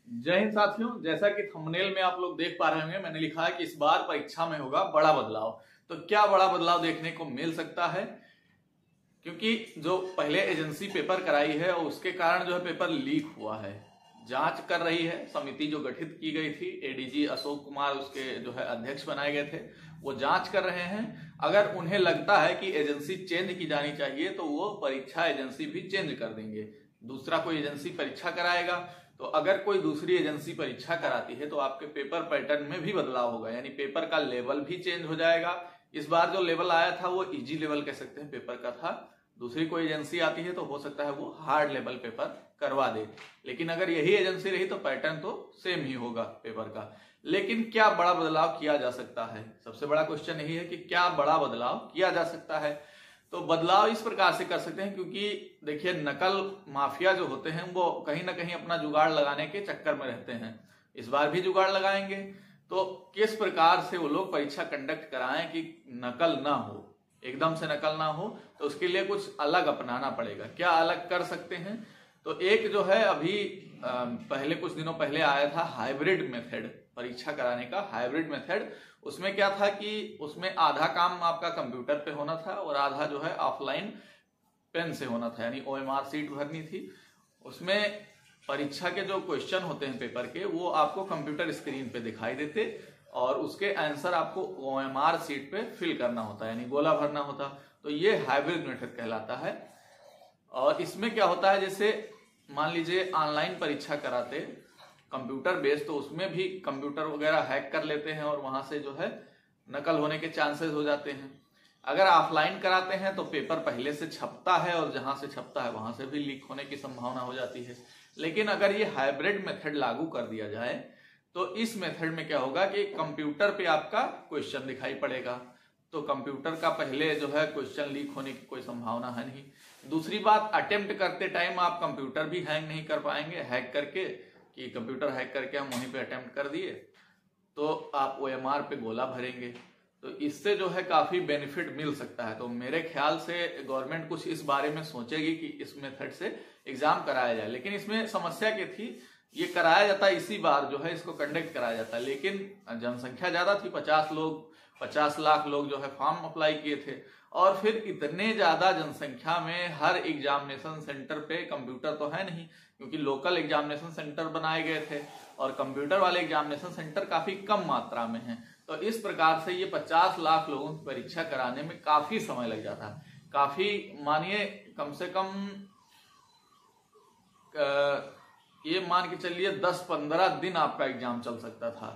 जय हिंद साथियों, जैसा कि थंबनेल में आप लोग देख पा रहे होंगे, मैंने लिखा है कि इस बार परीक्षा में होगा बड़ा बदलाव। तो क्या बड़ा बदलाव देखने को मिल सकता है? क्योंकि जो पहले एजेंसी पेपर कराई है और उसके कारण जो है पेपर लीक हुआ है। जांच कर रही है समिति जो गठित की गई थी, एडीजी अशोक कुमार उसके जो है अध्यक्ष बनाए गए थे, वो जांच कर रहे हैं। अगर उन्हें लगता है कि एजेंसी चेंज की जानी चाहिए तो वो परीक्षा एजेंसी भी चेंज कर देंगे, दूसरा कोई एजेंसी परीक्षा कराएगा। तो अगर कोई दूसरी एजेंसी परीक्षा कराती है तो आपके पेपर पैटर्न में भी बदलाव होगा, यानी पेपर का लेवल भी चेंज हो जाएगा। इस बार जो लेवल आया था वो इजी लेवल कह सकते हैं पेपर का था, दूसरी कोई एजेंसी आती है तो हो सकता है वो हार्ड लेवल पेपर करवा दे। लेकिन अगर यही एजेंसी रही तो पैटर्न तो सेम ही होगा पेपर का। लेकिन क्या बड़ा बदलाव किया जा सकता है? सबसे बड़ा क्वेश्चन यही है कि क्या बड़ा बदलाव किया जा सकता है। तो बदलाव इस प्रकार से कर सकते हैं, क्योंकि देखिए नकल माफिया जो होते हैं वो कहीं ना कहीं अपना जुगाड़ लगाने के चक्कर में रहते हैं। इस बार भी जुगाड़ लगाएंगे। तो किस प्रकार से वो लोग परीक्षा कंडक्ट कराएं कि नकल ना हो, एकदम से नकल ना हो, तो उसके लिए कुछ अलग अपनाना पड़ेगा। क्या अलग कर सकते हैं? तो एक जो है अभी पहले कुछ दिनों पहले आया था हाइब्रिड मेथड परीक्षा कराने का, हाइब्रिड मेथड। उसमें क्या था कि उसमें आधा काम आपका कंप्यूटर पे होना था और आधा जो है ऑफलाइन पेन से होना था, यानी ओएमआर सीट भरनी थी। उसमें परीक्षा के जो क्वेश्चन होते हैं पेपर के वो आपको कंप्यूटर स्क्रीन पे दिखाई देते और उसके आंसर आपको ओएमआर सीट पे फिल करना होता है, यानी गोला भरना होता। तो ये हाइब्रिड मेथड कहलाता है। और इसमें क्या होता है, जैसे मान लीजिए ऑनलाइन परीक्षा कराते कंप्यूटर बेस्ड, तो उसमें भी कंप्यूटर वगैरह हैक कर लेते हैं और वहां से जो है नकल होने के चांसेस हो जाते हैं। अगर ऑफलाइन कराते हैं तो पेपर पहले से छपता है और जहां से छपता है वहां से भी लीक होने की संभावना हो जाती है। लेकिन अगर ये हाइब्रिड मेथड लागू कर दिया जाए तो इस मेथड में क्या होगा कि कंप्यूटर पे आपका क्वेश्चन दिखाई पड़ेगा, तो कंप्यूटर का पहले जो है क्वेश्चन लीक होने की कोई संभावना है नहीं। दूसरी बात, अटेम्प्ट करते टाइम आप कंप्यूटर भी हैंग नहीं कर पाएंगे, हैक करके कि कंप्यूटर हैक करके हम वहीं पे अटेम्प्ट कर दिए तो आप ओएमआर पे गोला भरेंगे। तो इससे जो है काफी बेनिफिट मिल सकता है। तो मेरे ख्याल से गवर्नमेंट कुछ इस बारे में सोचेगी कि इस मेथड से एग्जाम कराया जाए। लेकिन इसमें समस्या क्या थी, ये कराया जाता है इसी बार जो है इसको कंडक्ट कराया जाता है, लेकिन जनसंख्या ज्यादा थी, 50 लाख लोग जो है फॉर्म अप्लाई किए थे। और फिर इतने ज्यादा जनसंख्या में हर एग्जामिनेशन सेंटर पे कंप्यूटर तो है नहीं, क्योंकि लोकल एग्जामिनेशन सेंटर बनाए गए थे और कंप्यूटर वाले एग्जामिनेशन सेंटर काफी कम मात्रा में हैं। तो इस प्रकार से ये 50 लाख लोगों की परीक्षा कराने में काफी समय लग जाता है। काफी मानिए कम से कम ये मान के चलिए 10-15 दिन आपका एग्जाम चल सकता था,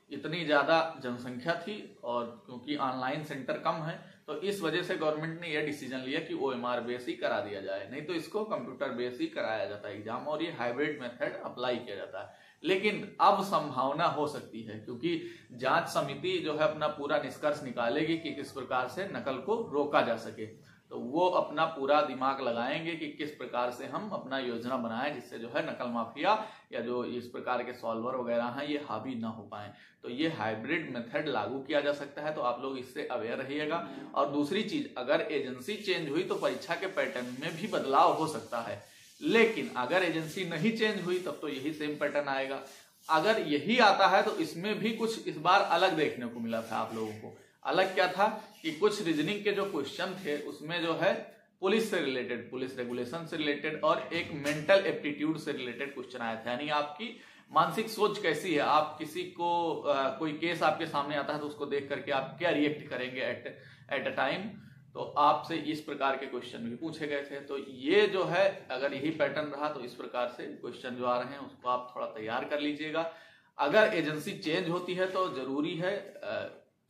इतनी ज्यादा जनसंख्या थी। और क्योंकि ऑनलाइन सेंटर कम है तो इस वजह से गवर्नमेंट ने यह डिसीजन लिया कि ओएमआर बेस ही करा दिया जाए, नहीं तो इसको कंप्यूटर बेस ही कराया जाता है एग्जाम और ये हाइब्रिड मेथड अप्लाई किया जाता है। लेकिन अब संभावना हो सकती है, क्योंकि जांच समिति जो है अपना पूरा निष्कर्ष निकालेगी कि किस प्रकार से नकल को रोका जा सके। तो वो अपना पूरा दिमाग लगाएंगे कि किस प्रकार से हम अपना योजना बनाएं जिससे जो है नकल माफिया या जो इस प्रकार के सॉल्वर वगैरह हैं ये हावी ना हो पाए। तो ये हाइब्रिड मेथड लागू किया जा सकता है, तो आप लोग इससे अवेयर रहिएगा। और दूसरी चीज, अगर एजेंसी चेंज हुई तो परीक्षा के पैटर्न में भी बदलाव हो सकता है। लेकिन अगर एजेंसी नहीं चेंज हुई तब तो यही सेम पैटर्न आएगा। अगर यही आता है तो इसमें भी कुछ इस बार अलग देखने को मिला था आप लोगों को। अलग क्या था कि कुछ रीजनिंग के जो क्वेश्चन थे उसमें जो है पुलिस से रिलेटेड, पुलिस रेगुलेशन से रिलेटेड और एक मेंटल एप्टीट्यूड से रिलेटेड क्वेश्चन आया था, यानी आपकी मानसिक सोच कैसी है, आप किसी को कोई केस आपके सामने आता है तो उसको देख करके आप क्या रिएक्ट करेंगे एट अ टाइम। तो आपसे इस प्रकार के क्वेश्चन भी पूछे गए थे। तो ये जो है अगर यही पैटर्न रहा तो इस प्रकार से क्वेश्चन जो आ रहे हैं उसको आप थोड़ा तैयार कर लीजिएगा। अगर एजेंसी चेंज होती है तो जरूरी है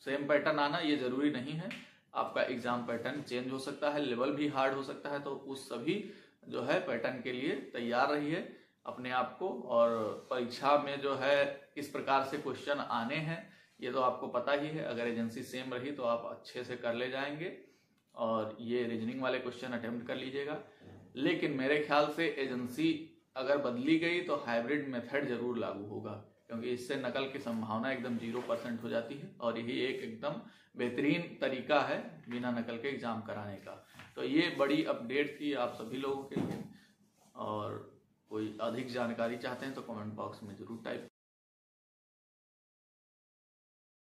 सेम पैटर्न आना, ये जरूरी नहीं है। आपका एग्जाम पैटर्न चेंज हो सकता है, लेवल भी हार्ड हो सकता है। तो उस सभी जो है पैटर्न के लिए तैयार रहिए अपने आप को। और परीक्षा में जो है किस प्रकार से क्वेश्चन आने हैं ये तो आपको पता ही है। अगर एजेंसी सेम रही तो आप अच्छे से कर ले जाएंगे और ये रीजनिंग वाले क्वेश्चन अटेम्प्ट कर लीजिएगा। लेकिन मेरे ख्याल से एजेंसी अगर बदली गई तो हाइब्रिड मेथड जरूर लागू होगा, क्योंकि इससे नकल की संभावना एकदम 0% हो जाती है और यही एक एकदम बेहतरीन तरीका है बिना नकल के एग्जाम कराने का। तो ये बड़ी अपडेट थी आप सभी लोगों के लिए। और कोई अधिक जानकारी चाहते हैं तो कमेंट बॉक्स में जरूर टाइप